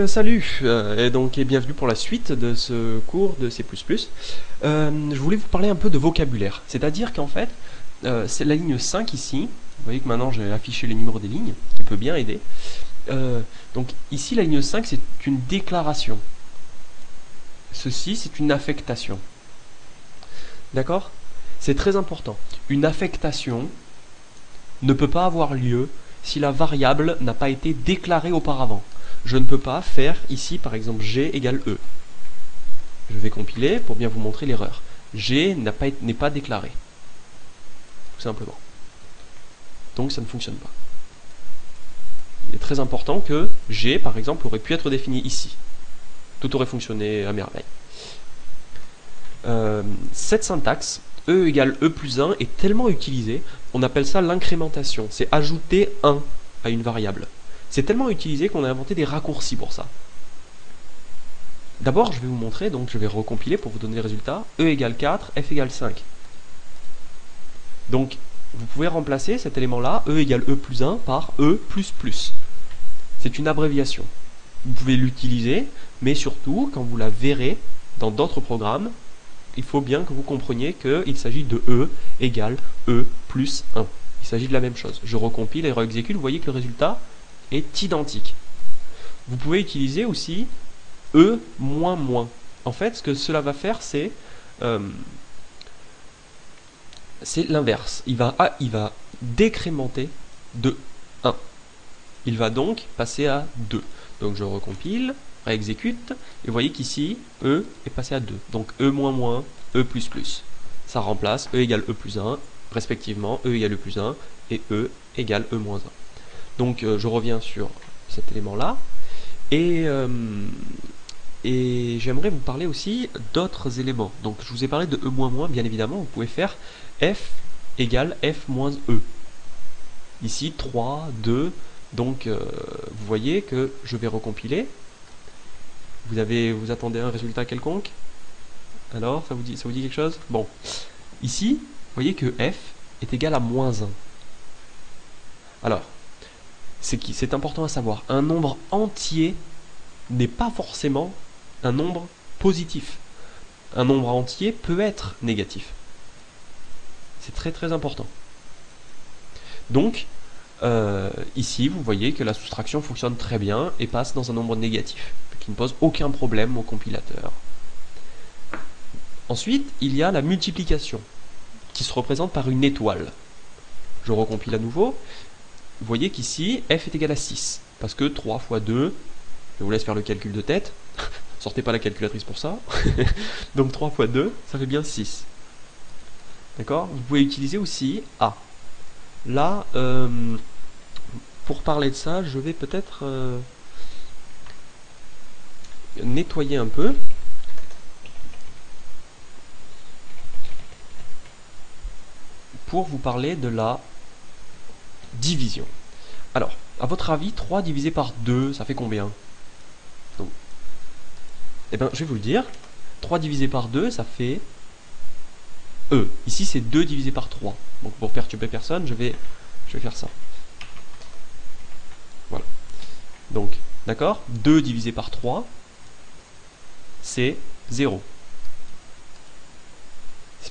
Salut et bienvenue pour la suite de ce cours de C++. Je voulais vous parler un peu de vocabulaire, c'est-à-dire qu'en fait, c'est la ligne 5 ici, vous voyez que maintenant j'ai affiché les numéros des lignes, qui peut bien aider. Donc ici la ligne 5 c'est une déclaration, ceci c'est une affectation. D'accord? C'est très important. Une affectation ne peut pas avoir lieu si la variable n'a pas été déclarée auparavant. Je ne peux pas faire ici par exemple g égale e. Je vais compiler pour bien vous montrer l'erreur. G n'est pas déclaré. Tout simplement. Donc ça ne fonctionne pas. Il est très important que G par exemple aurait pu être défini ici. Tout aurait fonctionné à merveille. Cette syntaxe, E égale E plus 1, est tellement utilisée, on appelle ça l'incrémentation. C'est ajouter 1 à une variable. C'est tellement utilisé qu'on a inventé des raccourcis pour ça. D'abord, je vais vous montrer, donc je vais recompiler pour vous donner les résultats. E égale 4, F égale 5. Donc, vous pouvez remplacer cet élément-là, E égale E plus 1, par E plus plus. C'est une abréviation. Vous pouvez l'utiliser, mais surtout, quand vous la verrez dans d'autres programmes, il faut bien que vous compreniez qu'il s'agit de E égale E plus 1. Il s'agit de la même chose. Je recompile et re-exécute, vous voyez que le résultat est identique. Vous pouvez utiliser aussi E moins moins. En fait, ce que cela va faire, c'est l'inverse. Il va décrémenter de 1. Il va donc passer à 2. Donc je recompile, réexécute, et vous voyez qu'ici, E est passé à 2. Donc E moins moins, E plus plus. Ça remplace E égale E plus 1, respectivement E égale E plus 1 et E égale E moins 1. Donc je reviens sur cet élément-là, et j'aimerais vous parler aussi d'autres éléments. Donc je vous ai parlé de E moins moins, bien évidemment, vous pouvez faire F égale F moins E. Ici 3, 2, donc vous voyez que je vais recompiler. Vous attendez un résultat quelconque? Alors, ça vous dit quelque chose? Bon, ici, vous voyez que F est égal à moins 1. Alors, c'est important à savoir, un nombre entier n'est pas forcément un nombre positif. Un nombre entier peut être négatif. C'est très très important. Donc, ici, vous voyez que la soustraction fonctionne très bien et passe dans un nombre négatif, qui ne pose aucun problème au compilateur. Ensuite, il y a la multiplication, qui se représente par une étoile. Je recompile à nouveau. Vous voyez qu'ici, f est égal à 6, parce que 3 fois 2, je vous laisse faire le calcul de tête, sortez pas la calculatrice pour ça, donc 3 fois 2, ça fait bien 6. D'accord? Vous pouvez utiliser aussi A. Là, pour parler de ça, je vais peut-être nettoyer un peu. Pour vous parler de la division. Alors, à votre avis, 3 divisé par 2, ça fait combien? Donc, eh bien, je vais vous le dire. 3 divisé par 2, ça fait E. Ici, c'est 2 divisé par 3. Donc, pour perturber personne, je vais faire ça. Voilà. Donc, d'accord? 2 divisé par 3, c'est 0.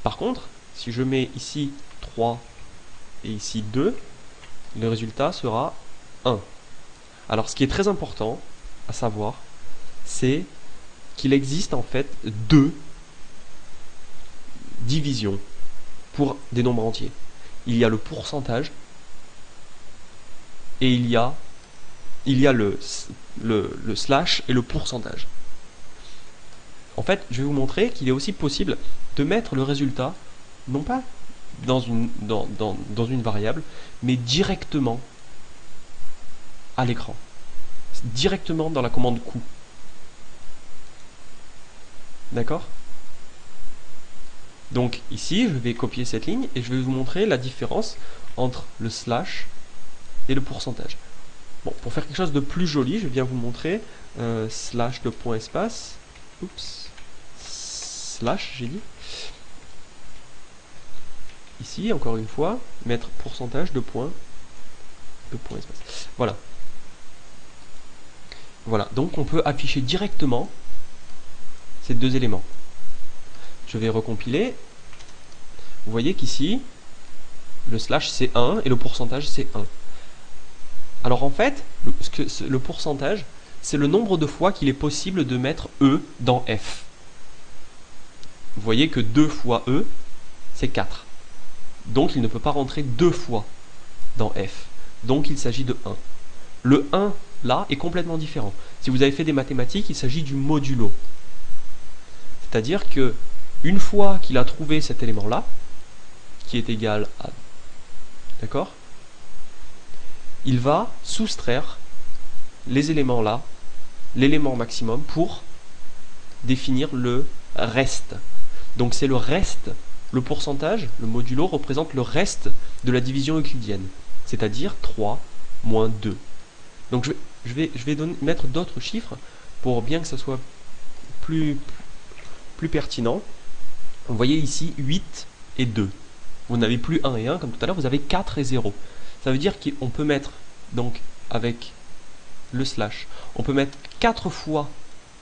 Par contre, si je mets ici 3 et ici 2, le résultat sera 1. Alors, ce qui est très important à savoir, c'est qu'il existe en fait 2 divisions pour des nombres entiers. Il y a le pourcentage et il y a le slash et le pourcentage. En fait, je vais vous montrer qu'il est aussi possible de mettre le résultat, non pas dans une variable, mais directement à l'écran. Directement dans la commande coup. D'accord? Donc ici, je vais copier cette ligne et je vais vous montrer la différence entre le slash et le pourcentage. Bon, pour faire quelque chose de plus joli, je viens vous montrer slash de point espace. Oups. Slash, j'ai dit. Ici, encore une fois, mettre pourcentage de point espace. Voilà. Voilà, donc on peut afficher directement ces deux éléments. Je vais recompiler. Vous voyez qu'ici, le slash c'est 1 et le pourcentage c'est 1. Alors en fait, le pourcentage, c'est le nombre de fois qu'il est possible de mettre E dans F. Vous voyez que 2 fois E, c'est 4. Donc il ne peut pas rentrer 2 fois dans F. Donc il s'agit de 1. Le 1, là, est complètement différent. Si vous avez fait des mathématiques, il s'agit du modulo. C'est-à-dire que une fois qu'il a trouvé cet élément-là, qui est égal à... D'accord? Il va soustraire les éléments là, l'élément maximum, pour définir le reste. Donc c'est le reste, le pourcentage, le modulo représente le reste de la division euclidienne, c'est-à-dire 3 moins 2. Donc je vais mettre d'autres chiffres pour bien que ça soit plus pertinent. Vous voyez ici 8 et 2. Vous n'avez plus 1 et 1 comme tout à l'heure, vous avez 4 et 0. Ça veut dire qu'on peut mettre, donc avec le slash, on peut mettre 4 fois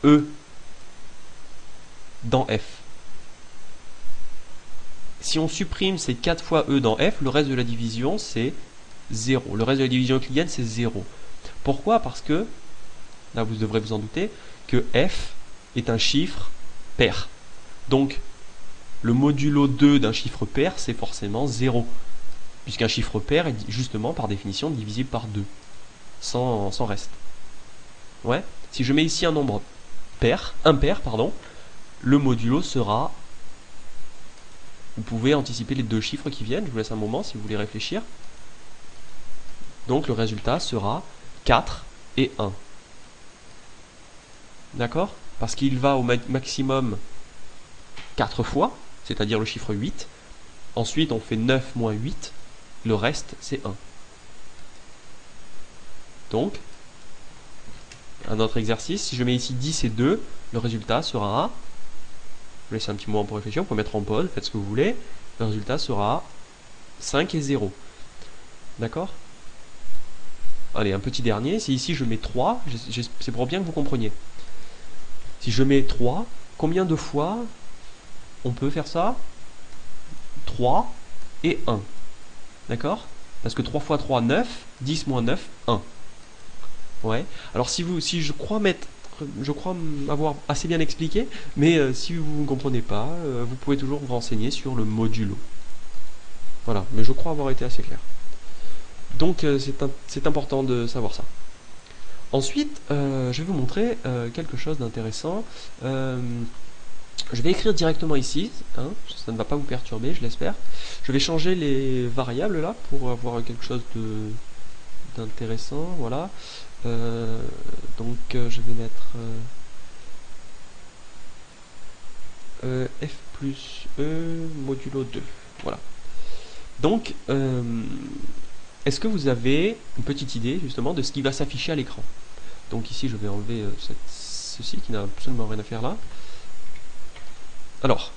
E dans F. Si on supprime ces 4 fois E dans F, le reste de la division c'est 0. Le reste de la division euclidienne c'est 0. Pourquoi? Parce que, là vous devrez vous en douter, que F est un chiffre pair. Donc, le modulo 2 d'un chiffre pair, c'est forcément 0. Puisqu'un chiffre pair est justement, par définition, divisible par 2. Sans reste. Ouais. Si je mets ici un nombre impair, le modulo sera... Vous pouvez anticiper les deux chiffres qui viennent. Je vous laisse un moment si vous voulez réfléchir. Donc, le résultat sera 4 et 1. D'accord? Parce qu'il va au maximum 4 fois, c'est-à-dire le chiffre 8. Ensuite, on fait 9 moins 8. Le reste, c'est 1. Donc, un autre exercice. Si je mets ici 10 et 2, le résultat sera... Je laisse un petit moment pour réfléchir. Vous pouvez mettre en pause, faites ce que vous voulez. Le résultat sera 5 et 0. D'accord? Allez, un petit dernier. Si ici je mets 3, c'est pour bien que vous compreniez. Si je mets 3, combien de fois on peut faire ça? 3 et 1. D'accord? Parce que 3 fois 3, 9. 10 moins 9, 1. Ouais. Alors si je crois avoir assez bien expliqué, mais si vous ne comprenez pas, vous pouvez toujours vous renseigner sur le modulo. Voilà, mais je crois avoir été assez clair. Donc c'est important de savoir ça. Ensuite, je vais vous montrer quelque chose d'intéressant. Je vais écrire directement ici, hein, ça ne va pas vous perturber, je l'espère. Je vais changer les variables là pour avoir quelque chose d'intéressant. Voilà. Donc je vais mettre f plus e modulo 2. Voilà. Donc, est-ce que vous avez une petite idée justement de ce qui va s'afficher à l'écran? Donc ici je vais enlever ceci qui n'a absolument rien à faire là. Alors,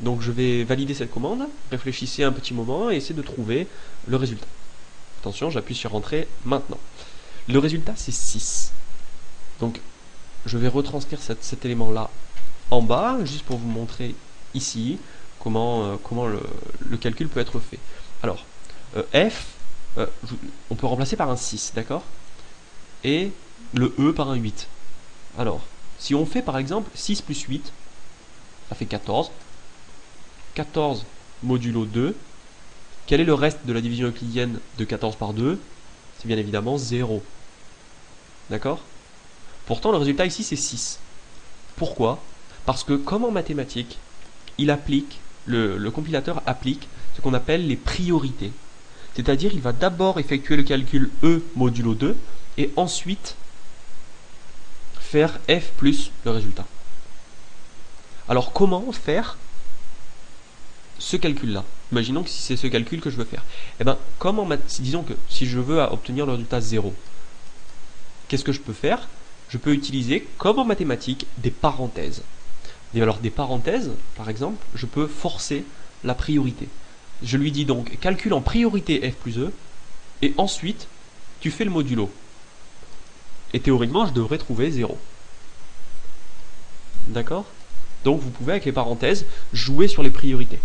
donc je vais valider cette commande, réfléchissez un petit moment et essayez de trouver le résultat. Attention, j'appuie sur Entrée maintenant. Le résultat c'est 6. Donc je vais retranscrire cet élément là en bas, juste pour vous montrer ici comment le calcul peut être fait. Alors, f, on peut remplacer par un 6, d'accord? Et le e par un 8. Alors, si on fait par exemple 6 plus 8, ça fait 14. 14 modulo 2. Quel est le reste de la division euclidienne de 14 par 2? C'est bien évidemment 0. D'accord? Pourtant, le résultat ici, c'est 6. Pourquoi? Parce que, comme en mathématiques, le compilateur applique ce qu'on appelle les priorités. C'est-à-dire, il va d'abord effectuer le calcul E modulo 2 et ensuite faire F plus le résultat. Alors, comment faire ce calcul-là? Imaginons que c'est ce calcul que je veux faire. Eh bien, disons que si je veux obtenir le résultat 0, qu'est-ce que je peux faire? Je peux utiliser, comme en mathématiques, des parenthèses. Et alors, des parenthèses, par exemple, je peux forcer la priorité. Je lui dis donc, calcule en priorité f plus e, et ensuite, tu fais le modulo. Et théoriquement, je devrais trouver 0. D'accord? Donc vous pouvez, avec les parenthèses, jouer sur les priorités.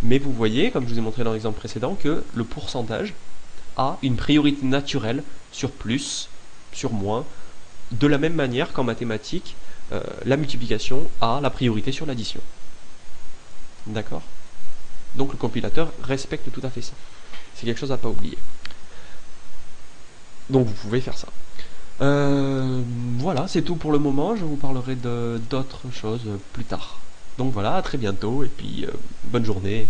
Mais vous voyez, comme je vous ai montré dans l'exemple précédent, que le pourcentage a une priorité naturelle sur plus, sur moins, de la même manière qu'en mathématiques, la multiplication a la priorité sur l'addition. D'accord? Donc le compilateur respecte tout à fait ça. C'est quelque chose à ne pas oublier. Donc vous pouvez faire ça. Voilà, c'est tout pour le moment. Je vous parlerai d'autres choses plus tard. Donc voilà, à très bientôt et puis bonne journée.